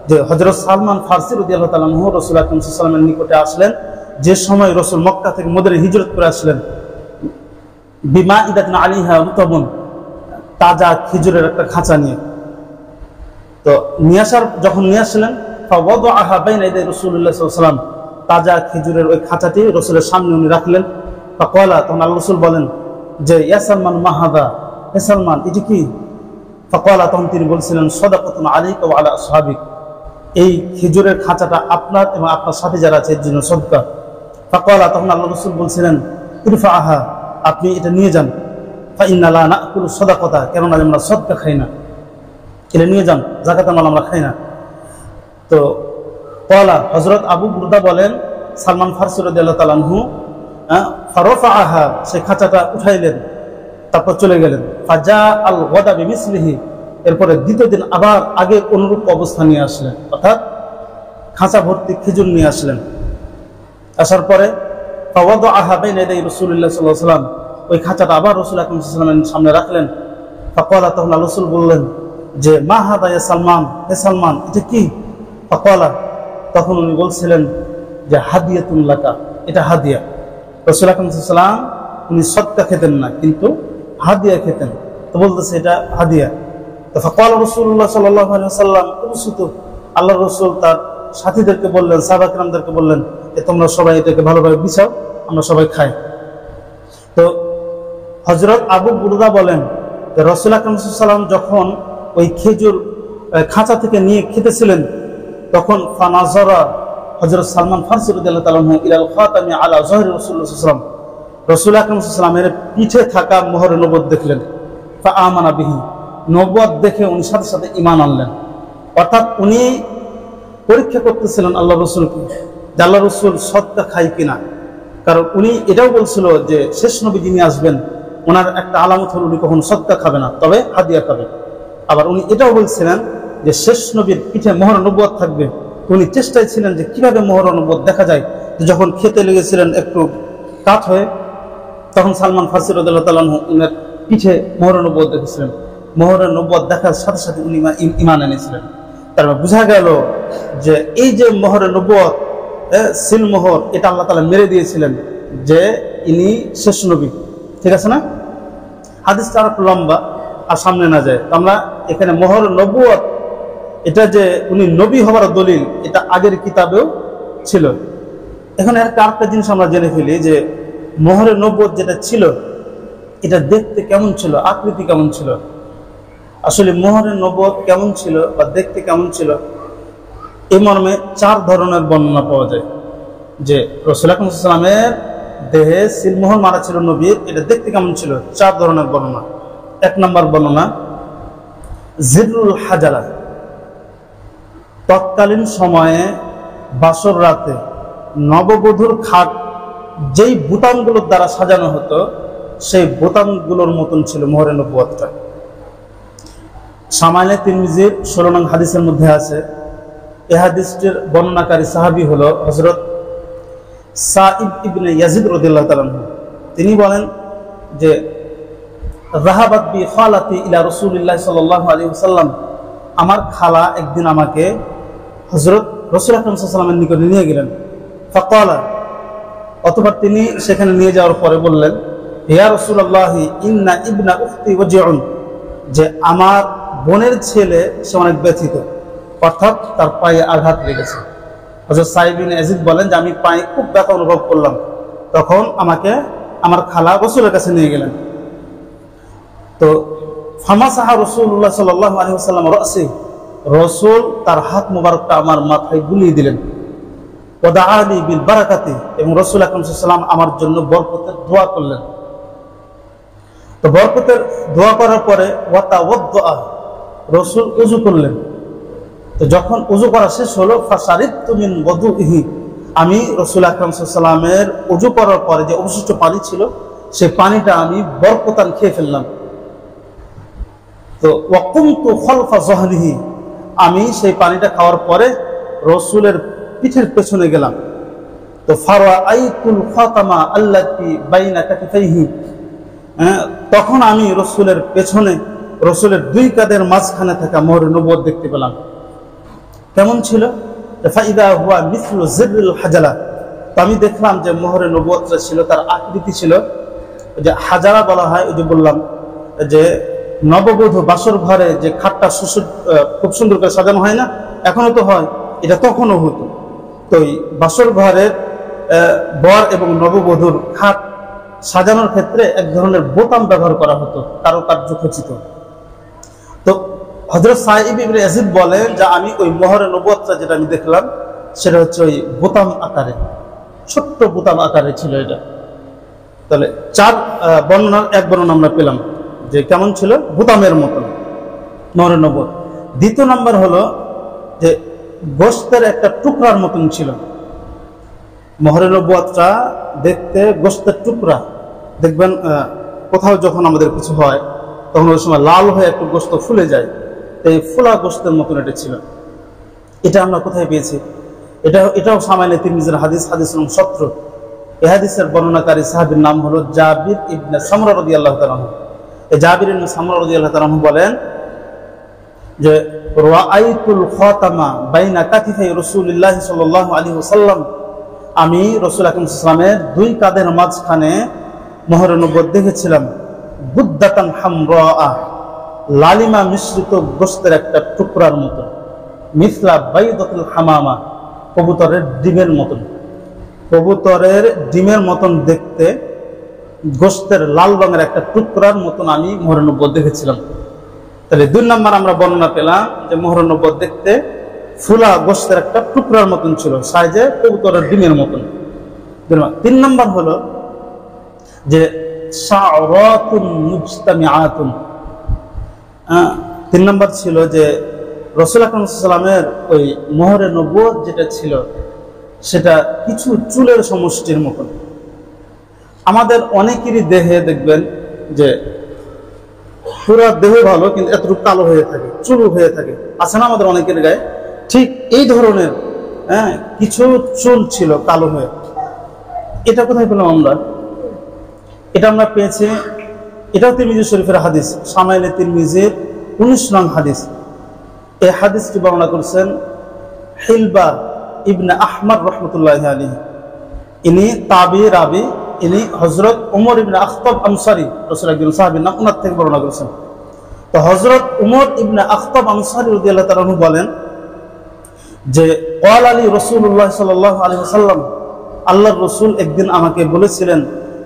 যে হযরত সালমান ফারসি রাদিয়াল্লাহু তাআলা আনহু রাসূল আকরাম সাল্লাল্লাহু আলাইহি ওয়াসাল্লামের নিকটে আসলেন যে সময় রাসূল মক্কা থেকে মদিনায় হিজরত করে আসলেন। বিমাইদাতিন আলাইহা রুতাবুন, তাজা খেজুরের একটা খাঁচা নিয়ে। তো যখন নিয়ে আসলেন, ফাওয়াদাআহা বাইনা ইয়াদাই রাসূলুল্লাহ সাল্লাল্লাহু আলাইহি ওয়াসাল্লাম, তাজা খেজুরের ওই খাঁচাটি রাসূলের সামনে উনি রাখলেন। ফাকালা, তখন আল্লাহ রাসূল বলেন যে ইয়া সালমান মা হাদা, হে সালমান এটি কি? ফাকালা, তখন তিনি বলছিলেন সাদাকাতুন আলাইকা ওয়া আলা আসহাবিক, এই খেজুরের খাঁচাটা আপনার এবং আপনার সাথে যারা আছে এর জন্য সদকা। ফাকালা, তখন আল্লাহ রাসূল বলছিলেন ইরফাআহা, আপনি এটা নিয়ে যান। ফা ইন্না লা নাকুলু সাদাকাতা, কেননা আমরা সদকা খাই না। এটা নিয়ে যান, যাকাতের মাল আমরা খাই না। তো কলা হযরত আবু বুরদা বলেন, সালমান ফারসি রাদিয়াল্লাহু তাআলা আনহু ফারাফাআহা, সেই খাঁচাটা উঠাইলেন, তারপর চলে গেলেন। ফাজা আল গাদা বিমিসলিহি, এরপরে দ্বিতীয় দিন আবার আগে অনুরূপ অবস্থা নিয়ে আসলেন, অর্থাৎ খাঁচা ভর্তি খেজুর নিয়ে আসলেন। আসার পরে ফাওয়াদাআহা বাইনা ইয়াদাই রাসূলুল্লাহ সাল্লাল্লাহু আলাইহি ওয়াসাল্লাম, ওই খাঁচাটা আবার রাসূল আকরাম সাল্লাল্লাহু আলাইহি ওয়াসাল্লামের সামনে রাখলেন। ফাকালা, তখন রাসূল বললেন যে মা হাদা ইয়া সালমান, হে সালমান, এটা কি? ফাকালা, তখন উনি বলছিলেন যে হাদিয়াতুন লাকা, এটা হাদিয়া। রাসূল আকরাম সাল্লাল্লাহু আলাইহি ওয়াসাল্লাম উনি সদকা খেতেন না, কিন্তু হাদিয়া খেতেন, তো বলতেছে এটা হাদিয়া। তো ফাকালা রাসূলুল্লাহ সাল্লাল্লাহু আলাইহি ওয়াসাল্লাম, আল্লাহ রাসূল তার সাথীদেরকে বললেন, সাহাবা কিরামদেরকে বললেন যে তোমরা সবাই এটাকে ভালোভাবে বিছাও, আমরা সবাই খাই। তো হযরত আবু বুরদা বলেন যে রাসূল আকরাম সাল্লাল্লাহু আলাইহি ওয়াসাল্লাম যখন ওই খেজুর খাঁচা থেকে নিয়ে খেতেছিলেন, তখন ফানাজারা হযরত সালমান ফারসি রাদিয়াল্লাহু তাআলা আনহু ইলাল খাতামি আলা যহরি রাসূলুল্লাহ সাল্লাল্লাহু আলাইহি ওয়াসাল্লাম, রাসূল আকরাম সাল্লাল্লাহু আলাইহি ওয়াসাল্লামের পিঠে থাকা মোহর নবুয়ত দেখলেন। ফা আমানা বিহি, নবুয়ত দেখে উনি সাথে সাথে ঈমান আনলেন। অর্থাৎ উনি পরীক্ষা করতেছিলেন আল্লাহ রাসূলকে, যে আল্লাহ রাসূল সদকা খায় কিনা। কারণ উনি এটাও বলছিল যে শেষ নবী যিনি আসবেন, ওনার একটা আলামত হল উনি কখনো সদকা খাবে না, তবে হাদিয়া খাবে। আবার উনি এটাও বলছিলেন যে শেষ নবীর পিঠে মোহর নবুয়ত থাকবে। উনি চেষ্টায় ছিলেন যে কিভাবে মোহর নবুয়ত দেখা যায়। যখন খেতে লেগেছিলেন একটু কাঠ হয়ে, তখন সালমান ফারসি রাদিয়াল্লাহু তাআলা আনহু উনার পিঠে মোহর নবুয়ত দেখেছিলেন। মোহর নবুয়ত দেখার সাথে সাথে উনি ঈমান এনেছিলেন। তারপর বোঝা গেল যে এই যে মোহর নবুয়ত, সিল মোহর, এটা আল্লাহ তাআলা মেরে দিয়েছিলেন যে ইনি শেষ নবী। ঠিক আছে না? হাদিসটা আর লম্বা, আর সামনে না যায়। আমরা এখানে মোহর নবুয়ত, এটা যে উনি নবী হওয়ার দলিল, এটা আগের কিতাবেও ছিল। এখানে আরেকটা জিনিস আমরা জেনে ফেলি যে মোহরে নবুয়ত যেটা ছিল, এটা দেখতে কেমন ছিল, আকৃতি কেমন ছিল। আসলে মোহরে নবুয়ত কেমন ছিল বা দেখতে কেমন ছিল, এই মর্মে 4 ধরনের বর্ণনা পাওয়া যায়। যে রাসূল আকরাম সাল্লাল্লাহু আলাইহি ওয়াসাল্লামের দেহে সিলমোহর মারা ছিল নবীর, এটা দেখতে কেমন ছিল, 4 ধরনের বর্ণনা। 1 নম্বর বর্ণনা, জিরুল হাজারা, তৎকালীন সময়ে বাসর রাতে নববধূর খাট যেই বোতামগুলোর দ্বারা সাজানো হতো, সেই বোতামগুলোর মতন ছিল মোহরে নবুয়তটা। শামাইলে তিরমিজির 16 নং হাদিসের মধ্যে আছে। এই হাদিসটির বর্ণনাকারী সাহাবী হলো হযরত সাঈদ ইবনে ইয়াজিদ রাদিয়াল্লাহু তাআলা আনহু। তিনি বলেন যে রাহাবাত বি খালাতি ইলা রাসূলিল্লাহ সাল্লাল্লাহু আলাইহি ওয়াসাল্লাম, আমার খালা একদিন আমাকে হযরত রাসূল আকরাম সাল্লাল্লাহু আলাইহি ওয়াসাল্লামের নিকটে নিয়ে গেলেন। ফাকালা, অতঃপর তিনি সেখানে নিয়ে যাওয়ার পরে বললেন, ইয়া রাসূলুল্লাহ ইন্না ইবনা উখতি ওয়াজিউন, যে আমার বোনের ছেলে সে অনেক ব্যথিত, অর্থাৎ তার পায়ে আঘাত লেগেছে। হযরত সাঈদ বিন ইয়াজিদ বলেন যে আমি পায়ে খুব ব্যথা অনুভব করলাম। তখন আমাকে আমার খালা রাসূলের কাছে নিয়ে গেলেন। তো ফামাসাহা রাসূলুল্লাহ সাল্লাল্লাহু আলাইহি ওয়াসাল্লাম রাসি, রাসূল তার হাত মোবারকটা আমার মাথায় বুলিয়ে দিলেন। ওয়া দাআলি বিল বারাকাতি, এবং রাসূল আকরাম সাল্লাল্লাহু আলাইহি ওয়াসাল্লাম আমার জন্য বরকতের দোয়া করলেন। তো বরকতের দোয়া করার পরে ওয়া তাওয়াদ্দা, রাসূল ওযু করলেন। তো যখন ওযু করা শেষ হলো, ফাশারিবতু মিন ওযুইহি, আমি রাসূল আকরাম সাল্লাল্লাহু আলাইহি ওয়াসাল্লামের ওযু করার পরে যে অবশিষ্ট পানি ছিল, সেই পানিটা আমি বরকতান খেয়ে ফেললাম। তো ওয়া কুমতু খালফা যহরিহি, আমি সেই পানিটা খাওয়ার পরে রাসূলের পিঠের পেছনে গেলাম। তো ফারাআইতুল খাতামা আল্লাতী বাইনা কাতিফাইহি, তখন আমি রাসূলের পেছনে, রাসূলের 2 কাঁধের মাঝখানে থাকা মোহর নবুয়ত দেখতে পেলাম। কেমন ছিল? ফাইদা হুয়া মিসলু জিরুল হাজালা, তো আমি দেখলাম যে মোহরে নবুয়তটা ছিল, তার আকৃতি ছিল, যে হাজারা বলা হয়, ওই যে বললাম যে নববধূ বাসর ঘরে যে খাটটা খুব সুন্দর করে সাজানো হয় না, এখনো তো হয়, এটা তখনও হতো। তো এই বাসর ঘরের বর এবং নববধূর খাট সাজানোর ক্ষেত্রে এক ধরনের বোতাম ব্যবহার করা হতো, কারুকার্য খচিত। তো হযরত সাঈদ ইবনে ইয়াজিদ বলেন যে আমি ওই মোহরে নবুয়তটা যেটা আমি দেখলাম, সেটা হচ্ছে ওই বোতাম আকারে, ছোট্ট বোতাম আকারে ছিল এটা। তাহলে 4 বর্ণনার 1 বর্ণনা আমরা পেলাম যে কেমন ছিল, বোতামের মতন মোহরে নবুয়ত। দ্বিতীয় নাম্বার হলো যে গোশতের একটা টুকরার মতন ছিল। মোহরে নবুয়াতটা দেখতে গোশতের টুকরা, দেখবেন কোথাও যখন আমাদের কিছু হয় তখন ওই সময় লাল হয়ে একটু গোশত ফুলে যায়, এই ফোলা গোশতের মতন এটা ছিল। এটা আমরা কোথায় পেয়েছি? এটাও সামাইনে তিরমিজির হাদিস, হাদিস নং 17। এই হাদিসের বর্ণনাকারী সাহাবীর নাম হলো জাবির ইবনে সামরা রাদিয়াল্লাহু তাআলা আনহু। এই জাবির ইবনে সামরা রাদিয়াল্লাহু তাআলা আনহু বলেন যে রাআইতুল খাতামা বাইনা কাতিফাই রাসূলুল্লাহ সাল্লাল্লাহু আলাইহি ওয়াসাল্লাম, আমি রাসূল আকরাম সাল্লাল্লাহু আলাইহি ওয়াসাল্লামের দুই কাঁধের মাঝখানে মোহরে নবুয়ত দেখেছিলাম, বুদ্দাতান হামরা, লালিমা মিশ্রিত গোশতের একটা টুকরার মতো, মিসলা বাইদাতুল হামামা, কবুতরের ডিমের মতন, কবুতরের ডিমের মতন দেখতে গোশতের লাল রঙের একটা টুকরার মতন আমি মোহরে নবুয়ত দেখেছিলাম। তাহলে 2 নম্বর আমরা বর্ণনা পেলাম যে মোহরে নবুয়ত দেখতে ফুলা গোশতের একটা টুকরার মতন ছিল, সাইজে কবুতরের ডিমের মতন। 3 নম্বর হলো যে শা'রাতুন মুজতামিআতুন। 3 নম্বর ছিল যে রাসূল আকরাম সাল্লাল্লাহু আলাইহি ওয়াসাল্লামের ওই মোহরে নবুয়ত যেটা ছিল সেটা কিছু চুলের সমষ্টির মতন। আমাদের অনেকেরই দেহে দেখবেন যে পুরো দেহ ভালো কিন্তু এতটুকু কালো হয়ে থাকে, চুল হয়ে থাকে, আছে না আমাদের অনেকের গায়ে? ঠিক এই ধরনের কিছু চুল ছিল কালো হয়ে। এটা কোথায় পেলাম আমরা? এটা আমরা পেয়েছি, এটাও তিরমিজি শরীফের হাদিস, সামাইলে তিরমিজির 19 নং হাদিস। এই হাদিসটি বর্ণনা করেছেন হিলবা ইবনে আহমদ রহমতুল্লাহি আলাইহি। ইনি তাবি রাবি, ইনি হযরত উমর ইবনে আখতাব আনসারী, রাসূলের একজন সাহাবীর নাম, ওনার থেকে বর্ণনা করেছেন। তো হযরত উমর ইবনে আখতাব আনসারী রাদিয়াল্লাহু তাআলা আনহু বলেন যে ক্বাল আলী রাসূলুল্লাহ সাল্লাল্লাহু আলাইহি ওয়াসাল্লাম, আল্লাহর রাসূল একদিন আমাকে বলেছিলেন,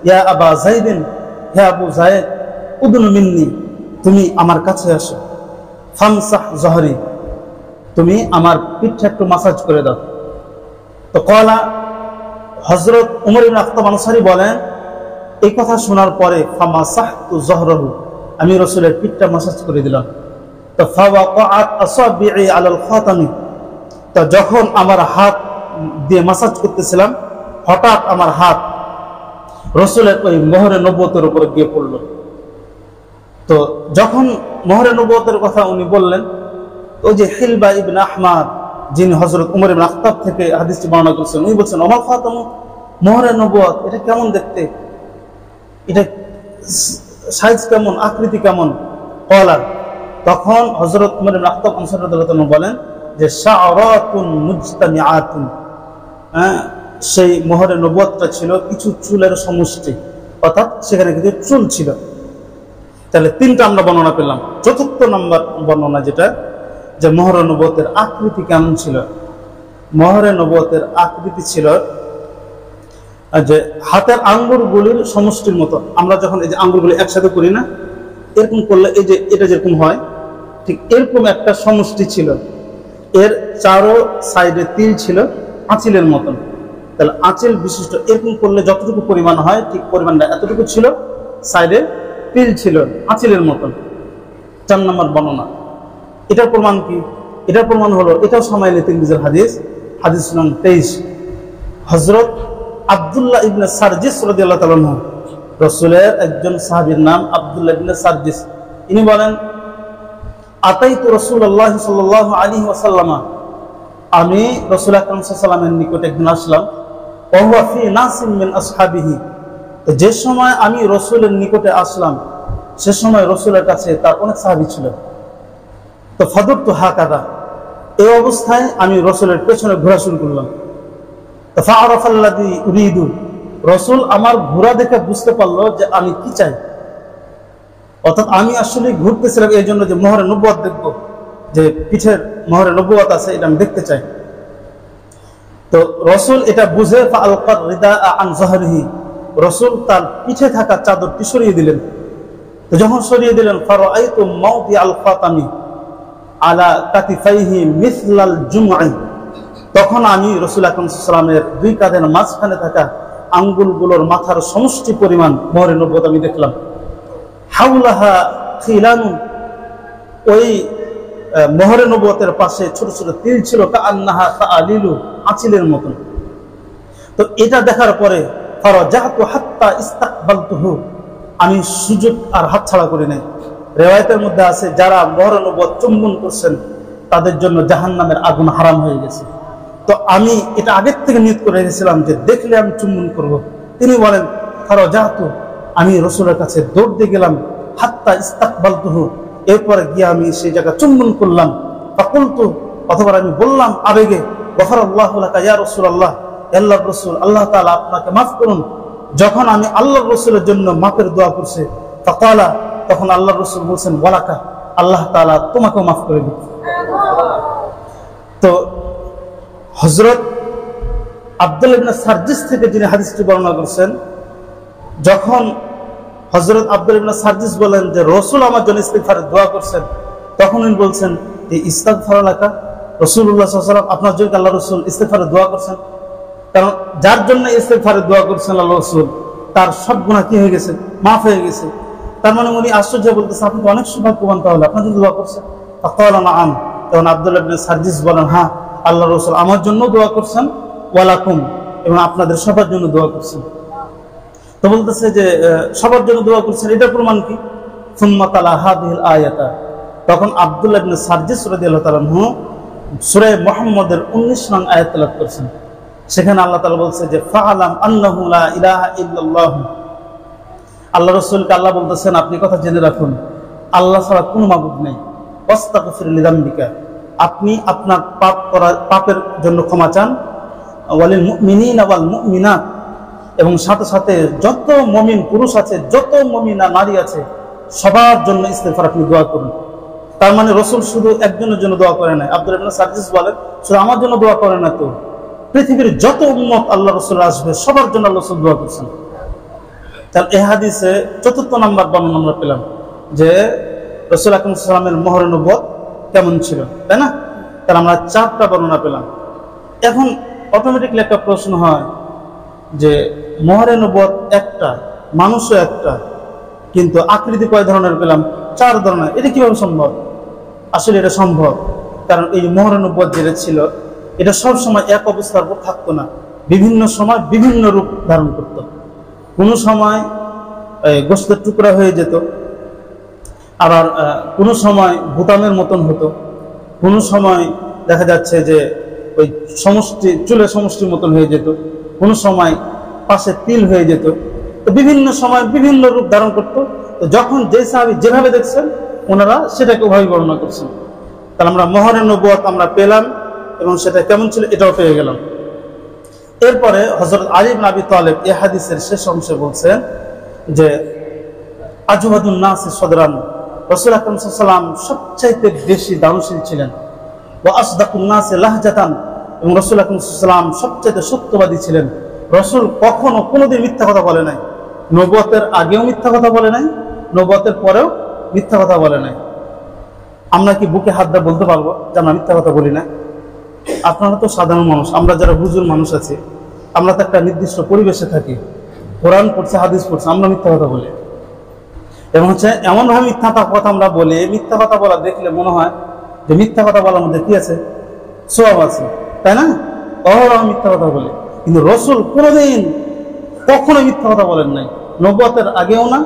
ইয়া আবা যায়েদিন, হে আবু যায়েদ, উদনু মিন্নি, তুমি আমার কাছে আসো, ফামসাহ যহরি, তুমি আমার পিঠটা একটু মাসাজ করে দাও। তো ক্বালা, হযরত উমর ইবনে আখতাব আনসারী বলেন, এই কথা শোনার পরে ফামাসাহতু যহরাহু, আমি রাসূলের পিঠটা মাসাজ করে দিলাম। তো ফাওয়াকাত আসাবি'i আলাল খাতামি, তো যখন আমার হাত দিয়ে মাসাজ করতেছিলাম হঠাৎ আমার হাত রাসূলের ওই মোহরে নবুয়তের উপরে গিয়ে পড়ল। তো যখন মোহরে নবুয়তের কথা উনি বললেন, ওই যে হিলবা ইবনে আহমদ যিনি হযরত উমর ইবনে আখতাব থেকে হাদিসটি বর্ণনা করেছেন, উনি বলছেন, ওমাল খাতামু, মোহরে নবুয়ত এটা কেমন দেখতে, এটা সাইজ কেমন, আকৃতি কেমন? ক্বালা, তখন হযরত উমর ইবনে আখতাব আনসারী রাদিয়াল্লাহু তাআলা বলেন যে শা'রাতুন মুজতামিআতুন, সেই মোহরে নবুয়তটা ছিল কিছু চুলের সমষ্টি, অর্থাৎ সেখানে কিছু চুল ছিল। তাহলে 3টা আমরা বর্ণনা পেলাম। 4র্থ নম্বর বর্ণনা যেটা, যে মোহরে নবুয়তের আকৃতি কেমন ছিল? মোহরে নবুয়তের আকৃতি ছিল যে হাতের আঙ্গুলগুলির সমষ্টির মতো। আমরা যখন এই যে আঙ্গুলগুলি একসাথে করি না, এরকম করলে এই যে এটা যেরকম হয়, ঠিক এরকম একটা সমষ্টি ছিল। এর চারো সাইডে তিল ছিল আঁচিলের মতন। তাহলে আঁচিল বিশিষ্ট, এরকম করলে যতটুকু পরিমাণ হয় ঠিক পরিমাণটা এতটুকু ছিল, সাইডে তিল ছিল আঁচিলের মতন। 4 নম্বর বর্ণনা। এটার প্রমাণ কি? এটার প্রমাণ হলো, এটাও সামাইলে তিরমিজির হাদিস, হাদিস নং 23। হযরত আব্দুল্লাহ ইবনে সারজিস রাদিয়াল্লাহু তাআলা আনহু, রাসূলের একজন সাহাবীর নাম আব্দুল্লাহ ইবনে সারজিস, ইনি বলেন, আতাইতু রাসূলুল্লাহ সাল্লাল্লাহু আলাইহি ওয়াসাল্লাম, আমি রাসূল আকরাম সাল্লাল্লাহু আলাইহি ওয়াসাল্লামের নিকটে একদিন আসলাম, ওয়া হুয়া ফি নাসিম মিন আসহাবিহি, যে সময় আমি রাসূলের নিকটে আসলাম সে সময় রাসূলের কাছে তার অনেক সাহাবী ছিল। তো ফাদুরতু হাকাদা, এই অবস্থায় আমি রাসূলের পেছনে ঘোরা শুরু করলাম। তো ফাআরাফাল্লাযী উরিদু, রাসূল আমার ঘোরা দেখে বুঝতে পারলো যে আমি কি চাই, অর্থাৎ আমি আসলে ঘুরতেছিলাম এই জন্য যে মোহরে নবুয়ত দেখবো, যে পিঠের মোহরে নবুয়ত আছে, এটা আমি দেখতে চাই। তো রাসূল এটা বুঝে ফাআলকার রিদাআ আন যহরিহি, রাসূল তার পিঠে থাকা চাদরটি সরিয়ে দিলেন। তো যখন সরিয়ে দিলেন, ফারাআইতু মাওদিআল খাতামি আলা কাতিফাইহি মিসলাল জুমআ, তখন আমি রাসূল আকরাম সাল্লাল্লাহু আলাইহি ওয়াসাল্লামের দুই কাঁধের মাঝখানে থাকা আঙ্গুলগুলোর মাথার সমষ্টি পরিমাণ মোহরে নবুয়ত আমি দেখলাম। হাওলাহা খিলানুন, ওই মোহরে নবুয়তের পাশে ছোট ছোট তিল ছিল, কাআন্নাহা তাআলিলু, আঁচিলের মতন। তো এটা দেখার পরে ফারাজাতু হাত্তা ইস্তাকবালতুহু, আমি সুযোগ আর হাতছাড়া করি নাই। রিওয়ায়াতের মধ্যে আছে যারা মোহরে নবুয়ত চুম্বন করছেন তাদের জন্য জাহান্নামের আগুন হারাম হয়ে গেছে। তো আমি এটা আগের থেকে নিয়ত করে রেখেছিলাম যে দেখলে আমি চুম্বন করব। তিনি বলেন ফারাজাতু, আমি রাসূলের কাছে দৌড় দিয়ে গেলাম, হাত্তা ইস্তাকবালতুহু, এরপরে গিয়ে আমি সেই জায়গা চুম্বন করলাম। ফাকুলতু, অথবা আমি বললাম আবেগে, গফারাল্লাহু লাকা ইয়া রাসূলুল্লাহ, আল্লাহর রাসূল, আল্লাহ তাআলা আপনাকে মাফ করুন। যখন আমি আল্লাহর রাসূলের জন্য মাফের দোয়া করছি, ফাকালা, তখন আল্লাহর রাসূল বলেন ওয়ালাকা, আল্লাহ তাআলা তোমাকেও মাফ করে দিন। তো হযরত আব্দুল্লাহ ইবনে সারজিস থেকে যিনি হাদিসটি বর্ণনা করেছেন, যখন হযরত আব্দুল্লাহ ইবনে সারজিস বলেন যে রাসূল আমার জন্য ইস্তিগফারের দোয়া করছেন, তখন উনি বলছেন যে ইস্তিগফার লাকা, রাসূলুল্লাহ সাল্লাল্লাহু আলাইহি ওয়াসাল্লাম আপনার জন্য আল্লাহর রাসূল ইস্তিগফারের দোয়া করছেন। কারণ যার জন্য ইস্তিগফারের দোয়া করছেন আল্লাহর রাসূল, তার সব গুনাহ কি হয়ে গেছে, মাফ হয়ে গেছে। তার মানে উনি আশ্চর্য বলতেছে আপনি তো অনেক সৌভাগ্যবান, তাহলে আপনার জন্য দোয়া করছেন। ফাকালা নাআম, তখন আব্দুল্লাহ ইবনে সারজিস বলেন হ্যাঁ, আল্লাহর রাসূল আমার জন্য দোয়া করছেন, ওয়ালাকুম, এবং আপনাদের সবার জন্য দোয়া করছেন। তো বলতেছে যে সবার জন্য দোয়া করছেন, এটার প্রমাণ কি? সুম্মা তালা হাদিহিল আয়াতা, তখন আব্দুল্লাহ ইবনে সারজিস রাদিয়াল্লাহু তাআলা আনহু সূরা মুহাম্মদের 19 নং আয়াত তেলাওয়াত করেছেন। সেখানে আল্লাহ তাআলা বলছে যে ফাআলাম আন্নাহু লা ইলাহা ইল্লাল্লাহ, আল্লাহ রাসূলকে আল্লাহ বলতেছেন আপনি কথা জেনে রাখুন আল্লাহ ছাড়া কোনো মাবুদ নেই। ওয়াস্তাগফির লিযামবিকা, আপনি আপনার পাপের জন্য ক্ষমা চান। ওয়ালিল মুমিনিনা ওয়াল মুমিনাত, এবং সাথে সাথে যত মুমিন পুরুষ আছে, যত মুমিনা নারী আছে, সবার জন্য ইস্তিগফার আপনি দোয়া করুন। তার মানে রাসূল শুধু একজনের জন্য দোয়া করে না। আব্দুল্লাহ ইবনে সারজিস বলেন শুধু আমার জন্য দোয়া করে না, তো পৃথিবীর যত উম্মত আল্লাহ রাসূল আসবে সবার জন্য আল্লাহ রাসূল দোয়া করছেন। তাহলে এই হাদিসে 4th নাম্বার বর্ণনা আমরা পেলাম যে রাসূল আকরাম সাল্লাল্লাহু আলাইহি ওয়াসাল্লামের মোহরে নবুয়ত কেমন ছিল, তাই না? তাহলে আমরা 4টা বর্ণনা পেলাম। এখন অটোমেটিকলি একটা প্রশ্ন হয় যে মোহরে নবুয়ত একটা, মানুষও একটা, কিন্তু আকৃতি কয় ধরনের পেলাম? 4 ধরনের। এটা কিভাবে সম্ভব? আসলে এটা সম্ভব, কারণ এই মোহরে নবুয়ত যেটা ছিল এটা সব সময় এক অবস্থার উপর থাকতো না, বিভিন্ন সময় বিভিন্ন রূপ ধারণ করত। কোনো সময় গোশতের টুকরা হয়ে যেত, আবার কোনো সময় বোতামের মতন হতো, কোনো সময় দেখা যাচ্ছে যে ওই সমষ্টি চুলের সমষ্টির মতন হয়ে যেত, কোনো সময় পাশে তিল হয়ে যেত। তো বিভিন্ন সময় বিভিন্ন রূপ ধারণ করতো। তো যখন যে সাহাবী যেভাবে দেখছেন ওনারা সেটাকে ওভাবে বর্ণনা করছেন। তাহলে আমরা মোহরে নবুয়ত আমরা পেলাম, এবং সেটা কেমন ছিল এটাও পেয়ে গেলাম। এরপরে হযরত আলী ইবনে আবি তালিব এই হাদিসের শেষ অংশে বলছেন যে আজওয়াদুন নাসি সদরান, রাসূল আকরাম সাল্লাল্লাহু আলাইহি ওয়াসাল্লাম সবচাইতে বেশি দানশীল ছিলেন। ওয়া আসদাকুন নাসি লাহজাতান, এবং রাসূল আকরাম সাল্লাল্লাহু আলাইহি ওয়াসাল্লাম সবচাইতে সত্যবাদী ছিলেন। রাসূল কখনো কোনোদিন মিথ্যা কথা বলে নাই। নবুয়তের আগেও মিথ্যা কথা বলে নাই, নবুয়তের পরেও মিথ্যা কথা বলে নাই। আমরা কি বুকে হাত দিয়ে বলতে পারবো যে আমরা মিথ্যা কথা বলি না? আপনারা তো সাধারণ মানুষ, আমরা যারা হুজুর মানুষ আছি, আমরা তো একটা নির্দিষ্ট পরিবেশে থাকি, কোরআন পড়ছে, হাদিস পড়ছে, আমরা মিথ্যা কথা বলি। এবং হচ্ছে এমনভাবে মিথ্যা কথা আমরা বলি, মিথ্যা কথা বলা দেখলে মনে হয় যে মিথ্যা কথা বলার মধ্যে কি আছে, সওয়াব আছে, তাই না? অহরহ মিথ্যা কথা বলি। কিন্তু রাসূল কোনোদিন কখনো মিথ্যা কথা বলেন নাই, নবুয়তের আগেও না,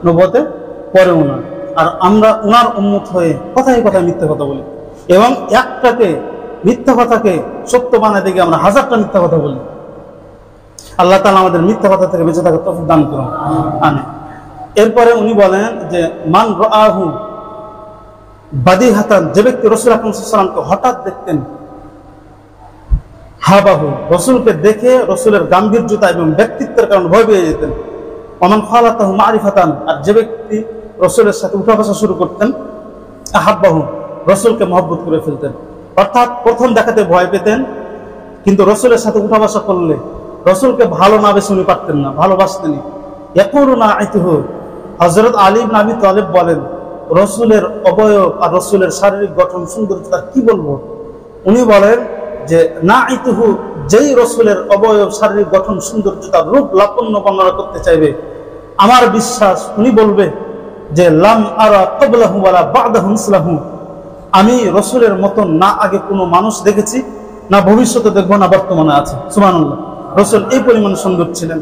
নবুয়তের পরেও না। আর আমরা ওনার উম্মত হয়ে কথায় কথায় মিথ্যা কথা বলি, এবং একটাকে মিথ্যা কথাকে সত্য বানাতে গিয়ে আমরা 1000টা মিথ্যা কথা বলি। আল্লাহ তাআলা আমাদের মিথ্যা কথা থেকে বেঁচে থাকার তৌফিক দান করুন, আমিন। এরপরে উনি বলেন যে মান রাআহু বাদিহাতান, যে ব্যক্তি রাসূল আকরাম সাল্লাল্লাহু আলাইহি ওয়াসাল্লামকে হঠাৎ দেখতেন, হাবাহু, রাসূলকে দেখে রাসূলের গাম্ভীর্যতা এবং ব্যক্তিত্বের কারণে ভয় পেয়ে যেতেন। ওমান খালাতাহু মারিফাতান, আর যে ব্যক্তি রাসূলের সাথে উঠা বসা শুরু করতেন, আহাব্বাহু, রাসূলকে মহব্বত করে ফেলতেন। অর্থাৎ প্রথম দেখাতে ভয় পেতেন, কিন্তু রাসূলের সাথে উঠা বসা করলে রাসূলকে ভালো না বেশি উনি পারতেন না, ভালোবাসতেনই। ইয়াকুলুনা আইতুহু, হযরত আলী ইবনে আবি তালিব বলেন রাসূলের অবয়ব আর রাসূলের শারীরিক গঠন সৌন্দর্যতা কি বলবো। উনি বলেন যে না আইতুহু, যেই রাসূলের অবয়ব শারীরিক গঠন সৌন্দর্যতা রূপ লাবণ্য বর্ণনা করতে চাইবে, আমার বিশ্বাস উনি বলবে যে লাম আরা ক্বাবলাহু ওয়ালা বা'দাহু মিসলাহু, আমি রসুলের মতন না আগে কোনো মানুষ দেখেছি, না ভবিষ্যতে দেখবো, না বর্তমানে আছে। সুবহানাল্লাহ। রসুল এই পরিমাণ সুন্দর ছিলেন।